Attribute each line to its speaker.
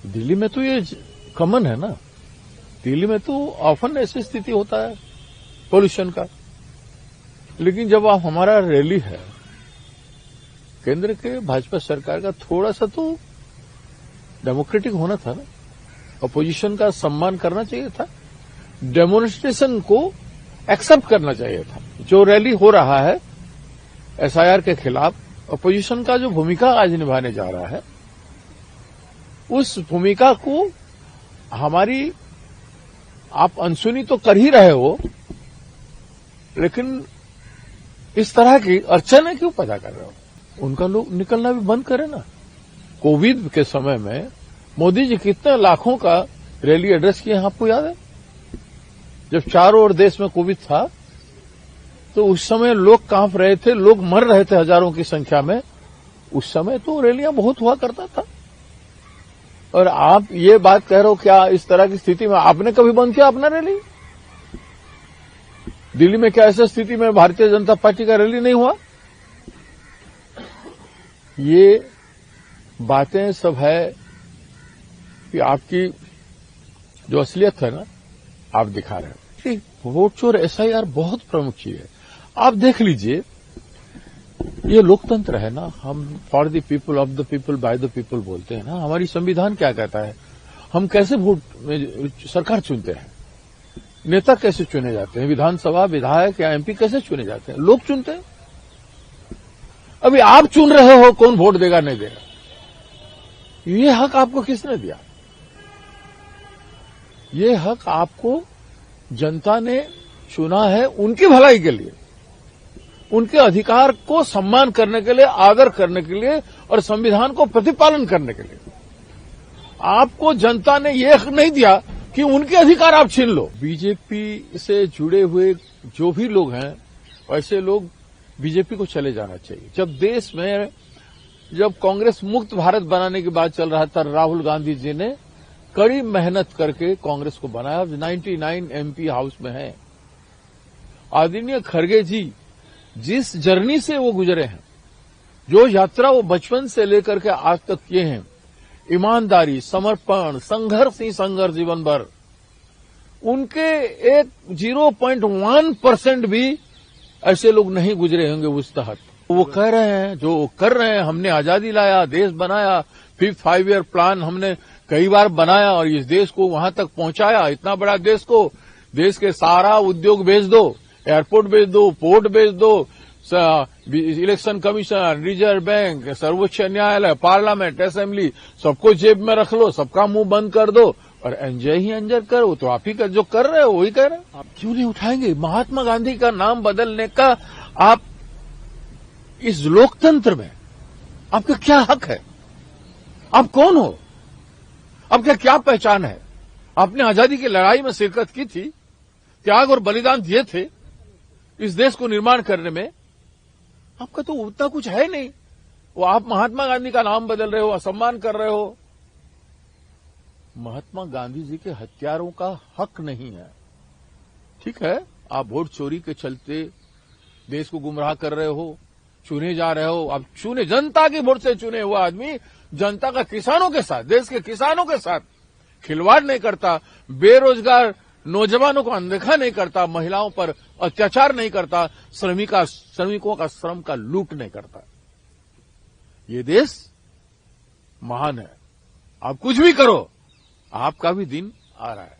Speaker 1: दिल्ली में तो ये कॉमन है ना। दिल्ली में तो ऑफन ऐसी स्थिति होता है पोल्यूशन का। लेकिन जब आप हमारा रैली है केंद्र के भाजपा सरकार का, थोड़ा सा तो डेमोक्रेटिक होना था ना, अपोजिशन का सम्मान करना चाहिए था, डेमोन्स्ट्रेशन को एक्सेप्ट करना चाहिए था। जो रैली हो रहा है एसआईआर के खिलाफ, अपोजिशन का जो भूमिका आज निभाने जा रहा है, उस भूमिका को हमारी आप अनसुनी तो कर ही रहे हो, लेकिन इस तरह की अड़चनें क्यों पैदा कर रहे हो? उनका लोग निकलना भी बंद करें ना। कोविड के समय में मोदी जी कितने लाखों का रैली एड्रेस किए, आपको याद है? जब चारों ओर देश में कोविड था तो उस समय लोग कांप रहे थे, लोग मर रहे थे हजारों की संख्या में। उस समय तो रैलियां बहुत हुआ करता था। और आप ये बात कह रहे हो, क्या इस तरह की स्थिति में आपने कभी बंद किया अपना रैली? दिल्ली में क्या ऐसी स्थिति में भारतीय जनता पार्टी का रैली नहीं हुआ? ये बातें सब है कि आपकी जो असलियत है ना, आप दिखा रहे हो। वोट चोर एसआईआर बहुत प्रमुख चीज है। आप देख लीजिए, ये लोकतंत्र है ना, हम for the people, of the people, by the people बोलते हैं ना। हमारी संविधान क्या कहता है? हम कैसे वोट में सरकार चुनते हैं, नेता कैसे चुने जाते हैं, विधानसभा विधायक या एमपी कैसे चुने जाते हैं? लोग चुनते हैं। अभी आप चुन रहे हो कौन वोट देगा नहीं देगा, ये हक आपको किसने दिया? ये हक आपको जनता ने चुना है उनकी भलाई के लिए, उनके अधिकार को सम्मान करने के लिए, आदर करने के लिए और संविधान को प्रतिपालन करने के लिए। आपको जनता ने ये हक नहीं दिया कि उनके अधिकार आप छीन लो। बीजेपी से जुड़े हुए जो भी लोग हैं, वैसे लोग बीजेपी को चले जाना चाहिए। जब देश में जब कांग्रेस मुक्त भारत बनाने की बात चल रहा था, राहुल गांधी जी ने कड़ी मेहनत करके कांग्रेस को बनाया। 99 एमपी हाउस में है। आदरणीय खड़गे जी जिस जर्नी से वो गुजरे हैं, जो यात्रा वो बचपन से लेकर के आज तक किए हैं, ईमानदारी, समर्पण, संघर्ष ही संघर्ष जीवन भर, उनके एक 0.1% भी ऐसे लोग नहीं गुजरे होंगे उस तहत। वो कह रहे हैं, जो कर रहे हैं, हमने आजादी लाया, देश बनाया, 5th 5 ईयर प्लान हमने कई बार बनाया और इस देश को वहां तक पहुंचाया। इतना बड़ा देश को, देश के सारा उद्योग बेच दो, एयरपोर्ट बेच दो, पोर्ट बेच दो, इलेक्शन कमीशन, रिजर्व बैंक, सर्वोच्च न्यायालय, पार्लियामेंट, असेंबली, सबको जेब में रख लो, सबका मुंह बंद कर दो और एंजॉय ही एंजॉय करो। तो आप ही का जो कर रहे हो वही कर रहे हैं। आप क्यों नहीं उठाएंगे? महात्मा गांधी का नाम बदलने का आप इस लोकतंत्र में आपका क्या हक है? आप कौन हो? आपका क्या पहचान है? आपने आजादी की लड़ाई में शिरकत की थी, त्याग और बलिदान दिए थे इस देश को निर्माण करने में। आपका तो उतना कुछ है नहीं। वो आप महात्मा गांधी का नाम बदल रहे हो, असम्मान कर रहे हो। महात्मा गांधी जी के हत्यारों का हक नहीं है। ठीक है, आप वोट चोरी के चलते देश को गुमराह कर रहे हो, चुने जा रहे हो। अब चुने, जनता की वोट से चुने हुआ आदमी जनता का किसानों के साथ, देश के किसानों के साथ खिलवाड़ नहीं करता, बेरोजगार नौजवानों को अनदेखा नहीं करता, महिलाओं पर अत्याचार नहीं करता, श्रमिकों का श्रम का लूट नहीं करता। ये देश महान है। आप कुछ भी करो, आपका भी दिन आ रहा है।